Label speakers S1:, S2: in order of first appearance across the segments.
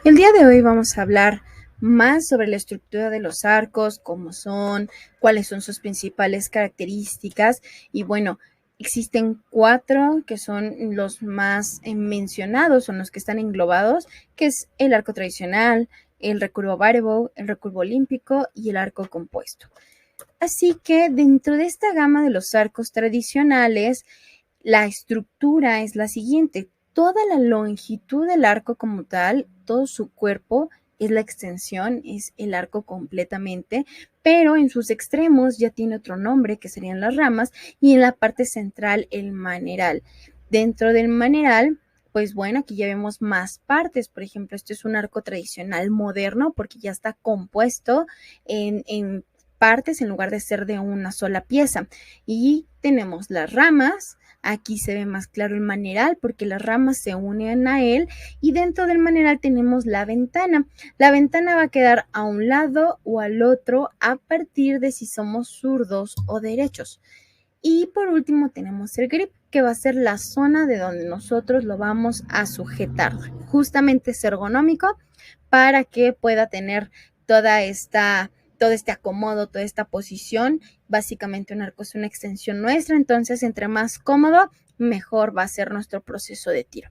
S1: El día de hoy vamos a hablar más sobre la estructura de los arcos, cómo son, cuáles son sus principales características y bueno, existen 4 que son los más mencionados, son los que están englobados, que es el arco tradicional, el recurvo variable, el recurvo olímpico y el arco compuesto. Así que dentro de esta gama de los arcos tradicionales, la estructura es la siguiente. Toda la longitud del arco como tal, todo su cuerpo es la extensión, es el arco completamente, pero en sus extremos ya tiene otro nombre que serían las ramas y en la parte central el maneral. Dentro del maneral, pues bueno, aquí ya vemos más partes. Por ejemplo, este es un arco tradicional moderno porque ya está compuesto en partes en lugar de ser de una sola pieza. Y tenemos las ramas. Aquí se ve más claro el maneral porque las ramas se unen a él y dentro del maneral tenemos la ventana. La ventana va a quedar a un lado o al otro a partir de si somos zurdos o derechos. Y por último tenemos el grip, que va a ser la zona de donde nosotros lo vamos a sujetar. Justamente es ergonómico para que pueda tener toda esta todo este acomodo, toda esta posición. Básicamente un arco es una extensión nuestra, entonces entre más cómodo, mejor va a ser nuestro proceso de tiro.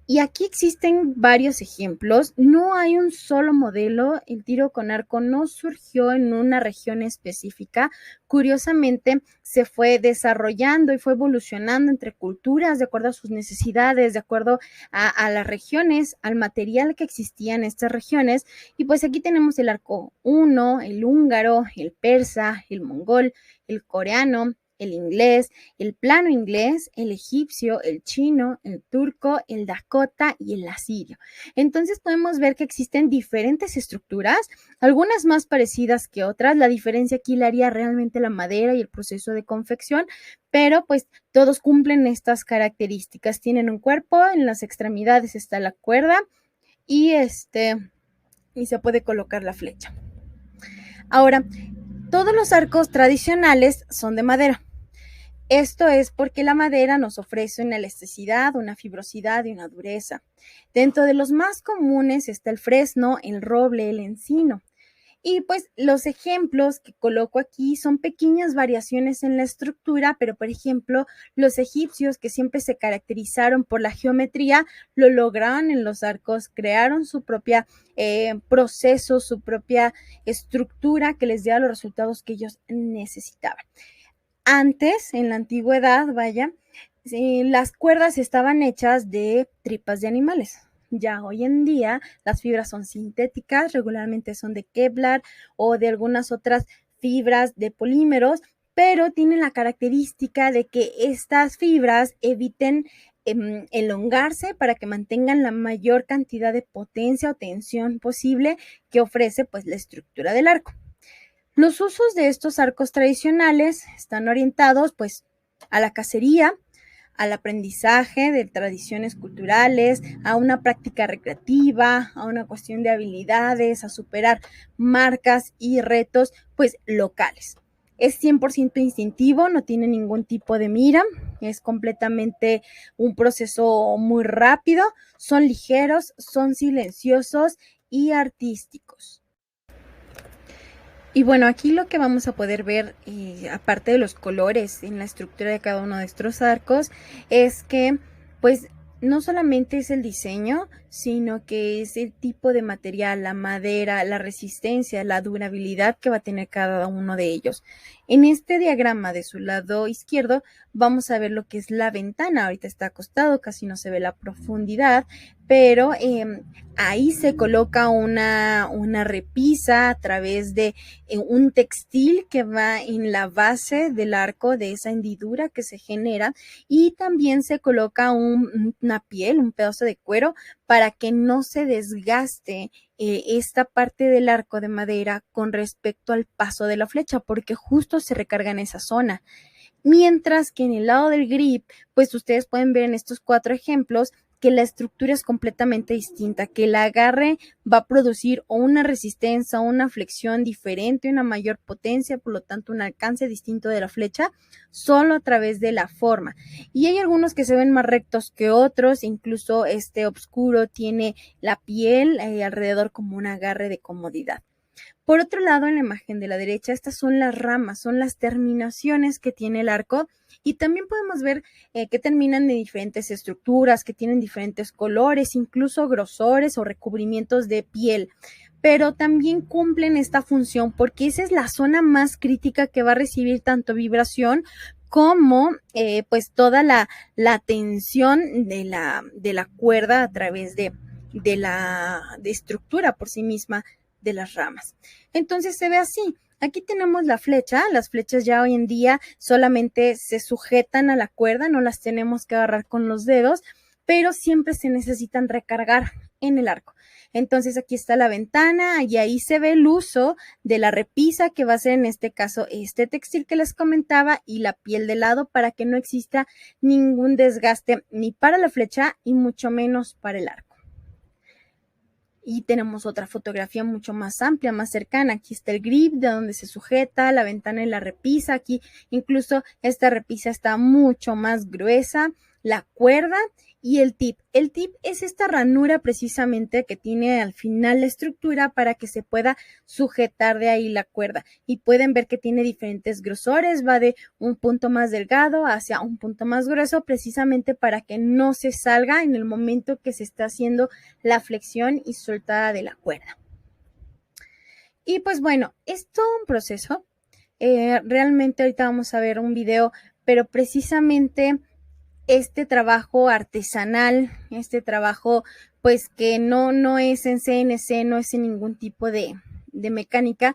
S1: Y aquí existen varios ejemplos, no hay un solo modelo, el tiro con arco no surgió en una región específica, curiosamente se fue desarrollando y fue evolucionando entre culturas de acuerdo a sus necesidades, de acuerdo a las regiones, al material que existía en estas regiones, y pues aquí tenemos el arco huno, el húngaro, el persa, el mongol, el coreano, el inglés, el plano inglés, el egipcio, el chino, el turco, el dakota y el asirio. Entonces podemos ver que existen diferentes estructuras, algunas más parecidas que otras. La diferencia aquí la haría realmente la madera y el proceso de confección, pero pues todos cumplen estas características. Tienen un cuerpo, en las extremidades está la cuerda y y se puede colocar la flecha. Ahora, todos los arcos tradicionales son de madera. Esto es porque la madera nos ofrece una elasticidad, una fibrosidad y una dureza. Dentro de los más comunes está el fresno, el roble, el encino. Y pues los ejemplos que coloco aquí son pequeñas variaciones en la estructura, pero por ejemplo, los egipcios que siempre se caracterizaron por la geometría, lo lograron en los arcos, crearon su propia proceso, su propia estructura que les diera los resultados que ellos necesitaban. Antes, en la antigüedad, vaya, las cuerdas estaban hechas de tripas de animales. Ya hoy en día las fibras son sintéticas, regularmente son de Kevlar o de algunas otras fibras de polímeros, pero tienen la característica de que estas fibras eviten elongarse para que mantengan la mayor cantidad de potencia o tensión posible que ofrece pues la estructura del arco. Los usos de estos arcos tradicionales están orientados pues a la cacería, al aprendizaje de tradiciones culturales, a una práctica recreativa, a una cuestión de habilidades, a superar marcas y retos pues locales. Es 100% instintivo, no tiene ningún tipo de mira, es completamente un proceso muy rápido, son ligeros, son silenciosos y artísticos. Y bueno, aquí lo que vamos a poder ver, aparte de los colores en la estructura de cada uno de estos arcos, es que pues no solamente es el diseño, sino que es el tipo de material, la madera, la resistencia, la durabilidad que va a tener cada uno de ellos. En este diagrama de su lado izquierdo vamos a ver lo que es la ventana. Ahorita está acostado, casi no se ve la profundidad, pero ahí se coloca una repisa a través de un textil que va en la base del arco de esa hendidura que se genera y también se coloca una piel, un pedazo de cuero para que no se desgaste esta parte del arco de madera con respecto al paso de la flecha, porque justo se recarga en esa zona. Mientras que en el lado del grip, pues ustedes pueden ver en estos 4 ejemplos que la estructura es completamente distinta, que el agarre va a producir o una resistencia o una flexión diferente, una mayor potencia, por lo tanto un alcance distinto de la flecha, solo a través de la forma. Y hay algunos que se ven más rectos que otros, incluso este oscuro tiene la piel alrededor como un agarre de comodidad. Por otro lado, en la imagen de la derecha, estas son las ramas, son las terminaciones que tiene el arco y también podemos ver que terminan de diferentes estructuras, que tienen diferentes colores, incluso grosores o recubrimientos de piel, pero también cumplen esta función porque esa es la zona más crítica que va a recibir tanto vibración como pues toda la tensión de la cuerda a través de la estructura por sí misma de las ramas. Entonces se ve así. Aquí tenemos la flecha. Las flechas ya hoy en día solamente se sujetan a la cuerda, no las tenemos que agarrar con los dedos, pero siempre se necesitan recargar en el arco. Entonces aquí está la ventana y ahí se ve el uso de la repisa, que va a ser en este caso este textil que les comentaba, y la piel de lado para que no exista ningún desgaste ni para la flecha y mucho menos para el arco. Y tenemos otra fotografía mucho más amplia, más cercana. Aquí está el grip de donde se sujeta, la ventana y la repisa. Aquí incluso esta repisa está mucho más gruesa, la cuerda y el tip. El tip es esta ranura precisamente que tiene al final la estructura para que se pueda sujetar de ahí la cuerda. Y pueden ver que tiene diferentes grosores, va de un punto más delgado hacia un punto más grueso, precisamente para que no se salga en el momento que se está haciendo la flexión y soltada de la cuerda. Y pues bueno, es todo un proceso. Realmente ahorita vamos a ver un video, pero precisamente este trabajo artesanal, este trabajo pues que no es en CNC, no es en ningún tipo de mecánica,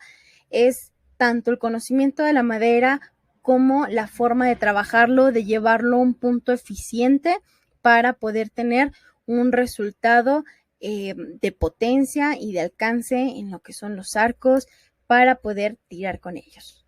S1: es tanto el conocimiento de la madera como la forma de trabajarlo, de llevarlo a un punto eficiente para poder tener un resultado de potencia y de alcance en lo que son los arcos para poder tirar con ellos.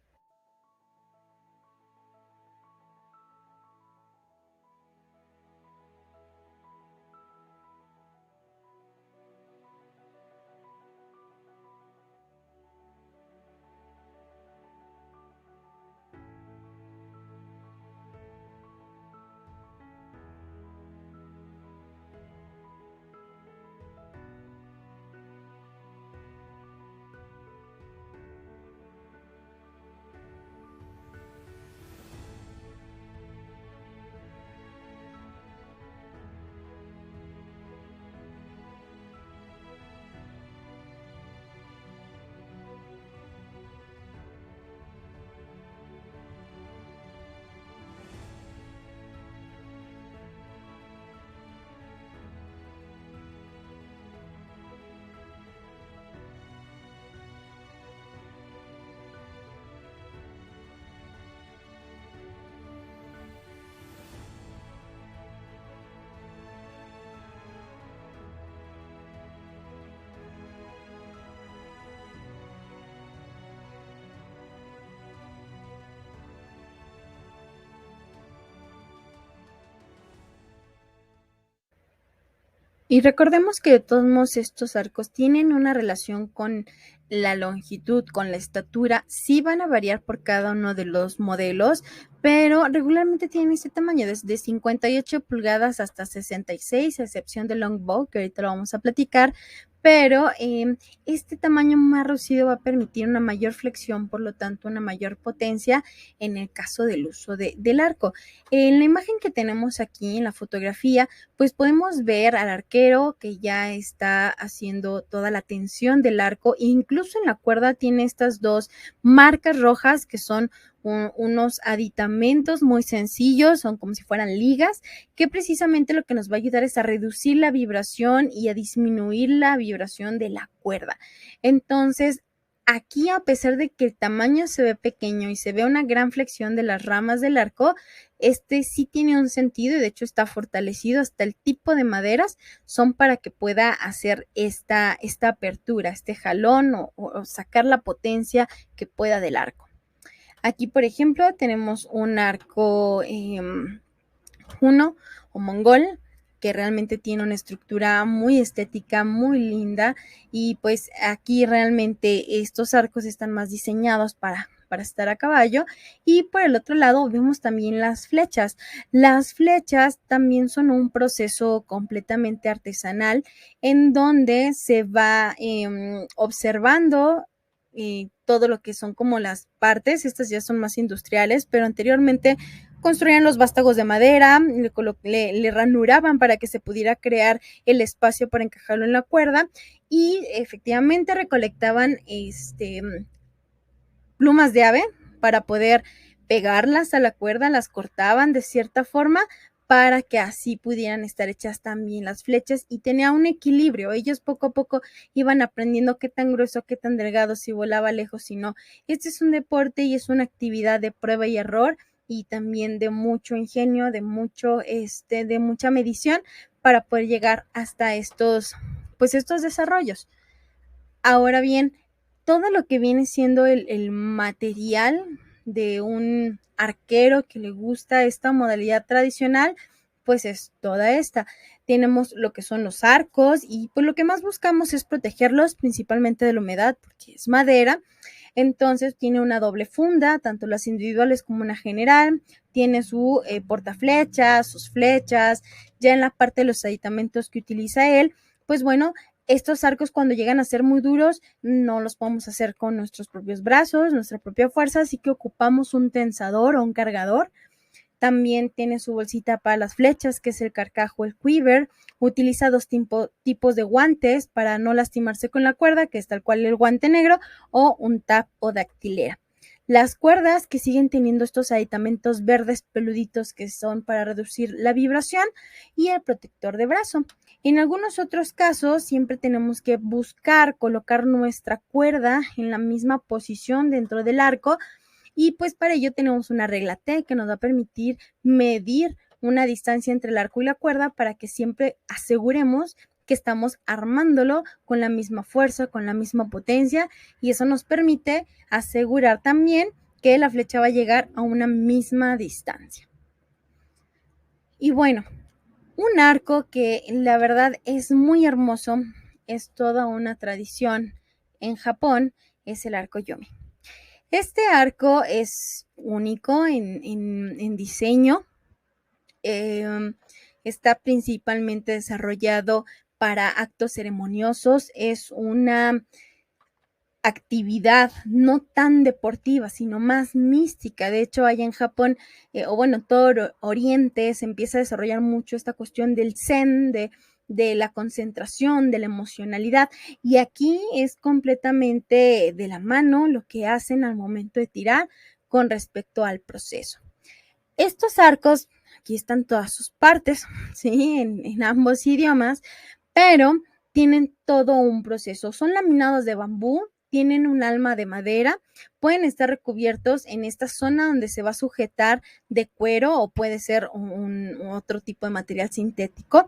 S1: Y recordemos que todos estos arcos tienen una relación con la longitud, con la estatura. Sí van a variar por cada uno de los modelos, pero regularmente tienen este tamaño, desde 58 pulgadas hasta 66, a excepción del longbow, que ahorita lo vamos a platicar. Pero este tamaño más reducido va a permitir una mayor flexión, por lo tanto una mayor potencia en el caso del uso del arco. En la imagen que tenemos aquí en la fotografía, pues podemos ver al arquero que ya está haciendo toda la tensión del arco, e incluso en la cuerda tiene estas dos marcas rojas que son unos aditamentos muy sencillos, son como si fueran ligas, que precisamente lo que nos va a ayudar es a reducir la vibración y a disminuir la vibración de la cuerda. Entonces, aquí, a pesar de que el tamaño se ve pequeño y se ve una gran flexión de las ramas del arco, este sí tiene un sentido y de hecho está fortalecido. Hasta el tipo de maderas son para que pueda hacer esta apertura, este jalón o sacar la potencia que pueda del arco. Aquí, por ejemplo, tenemos un arco Juno o mongol, que realmente tiene una estructura muy estética, muy linda, y pues aquí realmente estos arcos están más diseñados para estar a caballo. Y por el otro lado vemos también las flechas. Las flechas también son un proceso completamente artesanal en donde se va observando todo lo que son como las partes. Estas ya son más industriales, pero anteriormente construían los vástagos de madera, le ranuraban para que se pudiera crear el espacio para encajarlo en la cuerda, y efectivamente recolectaban plumas de ave para poder pegarlas a la cuerda, las cortaban de cierta forma para que así pudieran estar hechas también las flechas, y tenía un equilibrio. Ellos poco a poco iban aprendiendo qué tan grueso, qué tan delgado, si volaba lejos, si no. Este es un deporte y es una actividad de prueba y error, y también de mucho ingenio, de mucha medición para poder llegar hasta estos desarrollos. Ahora bien, todo lo que viene siendo el material de un arquero que le gusta esta modalidad tradicional, pues es toda esta. Tenemos lo que son los arcos, y pues lo que más buscamos es protegerlos principalmente de la humedad, porque es madera. Entonces tiene una doble funda, tanto las individuales como una general. Tiene su portaflechas, sus flechas. Ya en la parte de los aditamentos que utiliza él, pues bueno, estos arcos, cuando llegan a ser muy duros, no los podemos hacer con nuestros propios brazos, nuestra propia fuerza, así que ocupamos un tensador o un cargador. También tiene su bolsita para las flechas, que es el carcajo, el quiver. Utiliza dos tipos de guantes para no lastimarse con la cuerda, que es tal cual el guante negro, o un tap o dactilera. Las cuerdas, que siguen teniendo estos aditamentos verdes peluditos que son para reducir la vibración, y el protector de brazo. En algunos otros casos siempre tenemos que buscar colocar nuestra cuerda en la misma posición dentro del arco, y pues para ello tenemos una regla T que nos va a permitir medir una distancia entre el arco y la cuerda, para que siempre aseguremos que estamos armándolo con la misma fuerza, con la misma potencia, y eso nos permite asegurar también que la flecha va a llegar a una misma distancia. Y bueno, un arco que la verdad es muy hermoso, es toda una tradición en Japón, es el arco Yomi. Este arco es único en diseño. Está principalmente desarrollado para actos ceremoniosos. Es una actividad no tan deportiva, sino más mística. De hecho, allá en Japón, o bueno, todo Oriente, se empieza a desarrollar mucho esta cuestión del zen, de la concentración, de la emocionalidad, y aquí es completamente de la mano lo que hacen al momento de tirar con respecto al proceso. Estos arcos, aquí están todas sus partes, ¿sí? En ambos idiomas, pero tienen todo un proceso. Son laminados de bambú, tienen un alma de madera, pueden estar recubiertos en esta zona donde se va a sujetar de cuero, o puede ser otro tipo de material sintético.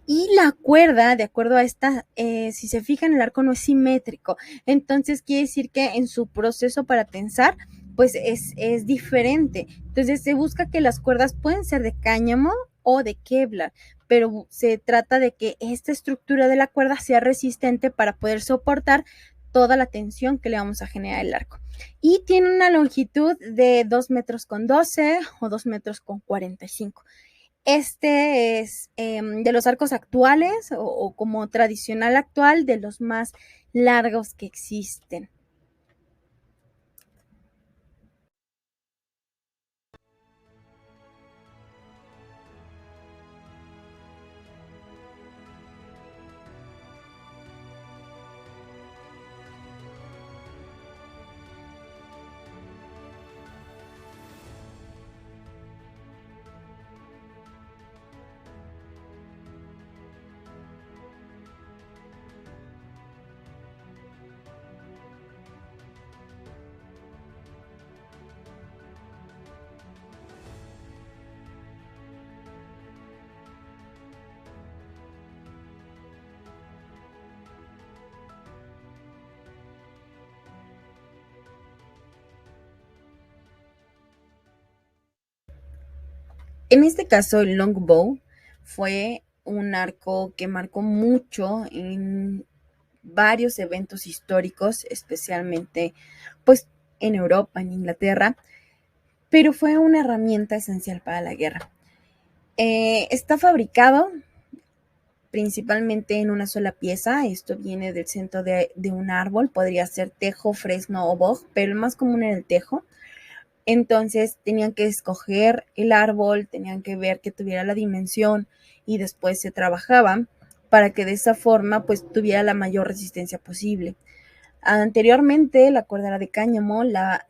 S1: Y la cuerda, de acuerdo a esta, si se fijan, el arco no es simétrico. Entonces quiere decir que en su proceso para tensar, pues es diferente. Entonces se busca que las cuerdas pueden ser de cáñamo o de Kevlar, pero se trata de que esta estructura de la cuerda sea resistente para poder soportar toda la tensión que le vamos a generar al arco. Y tiene una longitud de 2,12 m o 2,45 m. Este es de los arcos actuales, o como tradicional actual, de los más largos que existen. En este caso, el longbow fue un arco que marcó mucho en varios eventos históricos, especialmente pues en Europa, en Inglaterra, pero fue una herramienta esencial para la guerra. Está fabricado principalmente en una sola pieza. Esto viene del centro de un árbol, podría ser tejo, fresno o boj, pero el más común era el tejo. Entonces tenían que escoger el árbol, tenían que ver que tuviera la dimensión y después se trabajaba para que de esa forma pues tuviera la mayor resistencia posible. Anteriormente la cordera de cáñamo la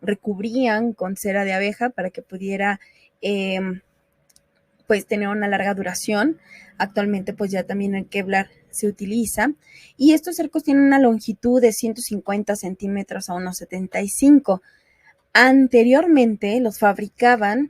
S1: recubrían con cera de abeja para que pudiera pues tener una larga duración. Actualmente pues ya también el Kevlar se utiliza y estos cercos tienen una longitud de 150 centímetros a unos 75. Anteriormente los fabricaban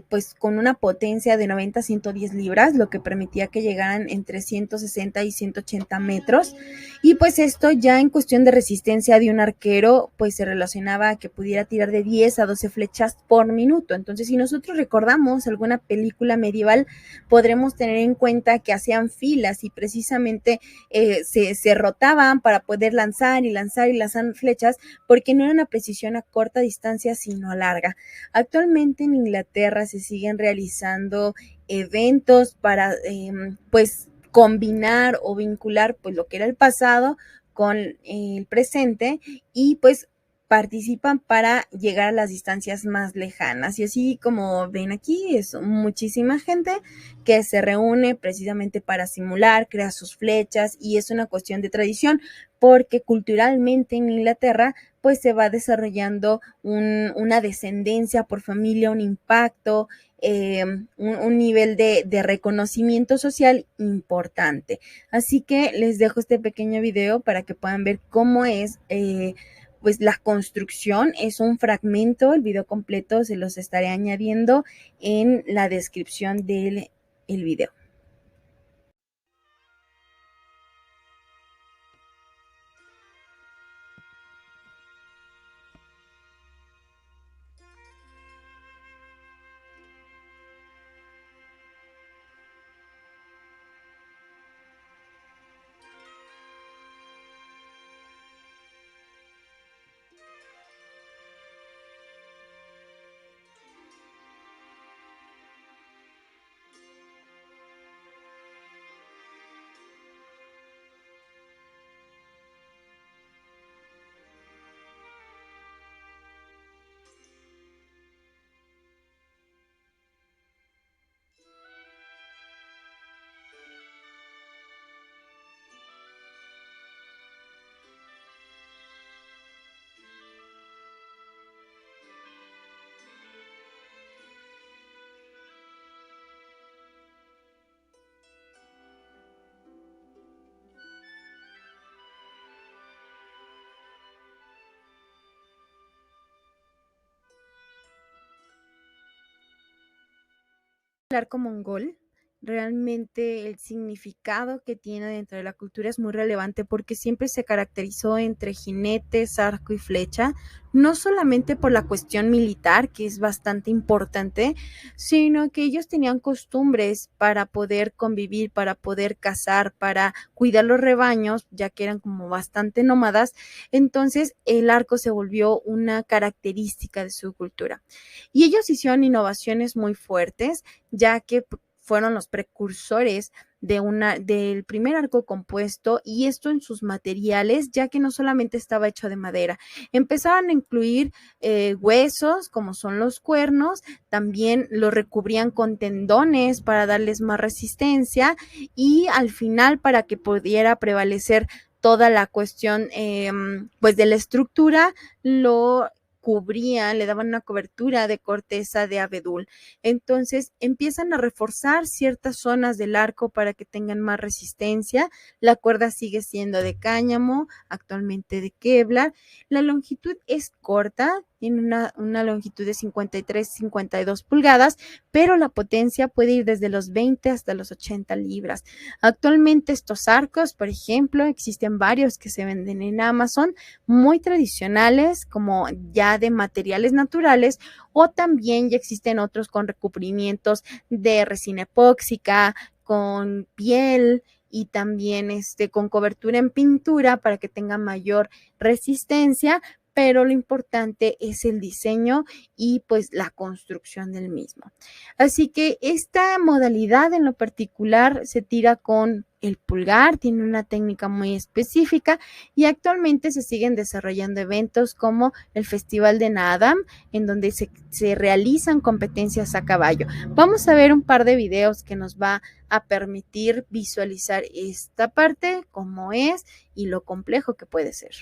S1: pues con una potencia de 90 a 110 libras, lo que permitía que llegaran entre 160 y 180 metros. Y pues esto ya en cuestión de resistencia de un arquero, pues se relacionaba a que pudiera tirar de 10 a 12 flechas por minuto. Entonces, si nosotros recordamos alguna película medieval, podremos tener en cuenta que hacían filas y precisamente se rotaban para poder lanzar y lanzar y lanzar flechas, porque no era una precisión a corta distancia, sino a larga. Actualmente en Inglaterra se siguen realizando eventos para pues combinar o vincular pues lo que era el pasado con el presente y pues participan para llegar a las distancias más lejanas. Y así como ven aquí, es muchísima gente que se reúne precisamente para simular, crear sus flechas, y es una cuestión de tradición porque culturalmente en Inglaterra pues se va desarrollando una descendencia por familia, un impacto, un nivel de reconocimiento social importante. Así que les dejo este pequeño video para que puedan ver cómo es pues la construcción. Es un fragmento, el video completo se los estaré añadiendo en la descripción del video. El arco mongol, realmente el significado que tiene dentro de la cultura es muy relevante porque siempre se caracterizó entre jinetes, arco y flecha, no solamente por la cuestión militar, que es bastante importante, sino que ellos tenían costumbres para poder convivir, para poder cazar, para cuidar los rebaños, ya que eran como bastante nómadas. Entonces el arco se volvió una característica de su cultura. Y ellos hicieron innovaciones muy fuertes, ya que fueron los precursores del primer arco compuesto, y esto en sus materiales, ya que no solamente estaba hecho de madera. Empezaron a incluir huesos, como son los cuernos, también lo recubrían con tendones para darles más resistencia, y al final, para que pudiera prevalecer toda la cuestión pues de la estructura, lo cubrían, le daban una cobertura de corteza de abedul. Entonces empiezan a reforzar ciertas zonas del arco para que tengan más resistencia. La cuerda sigue siendo de cáñamo, actualmente de Kevlar. La longitud es corta, tiene una longitud de 53-52 pulgadas, pero la potencia puede ir desde los 20 hasta los 80 libras. Actualmente estos arcos, por ejemplo, existen varios que se venden en Amazon, muy tradicionales, como ya de materiales naturales, o también ya existen otros con recubrimientos de resina epóxica, con piel y también con cobertura en pintura para que tenga mayor resistencia, pero lo importante es el diseño y pues la construcción del mismo. Así que esta modalidad en lo particular se tira con el pulgar, tiene una técnica muy específica y actualmente se siguen desarrollando eventos como el Festival de Naadam, en donde se realizan competencias a caballo. Vamos a ver un par de videos que nos va a permitir visualizar esta parte, cómo es y lo complejo que puede ser.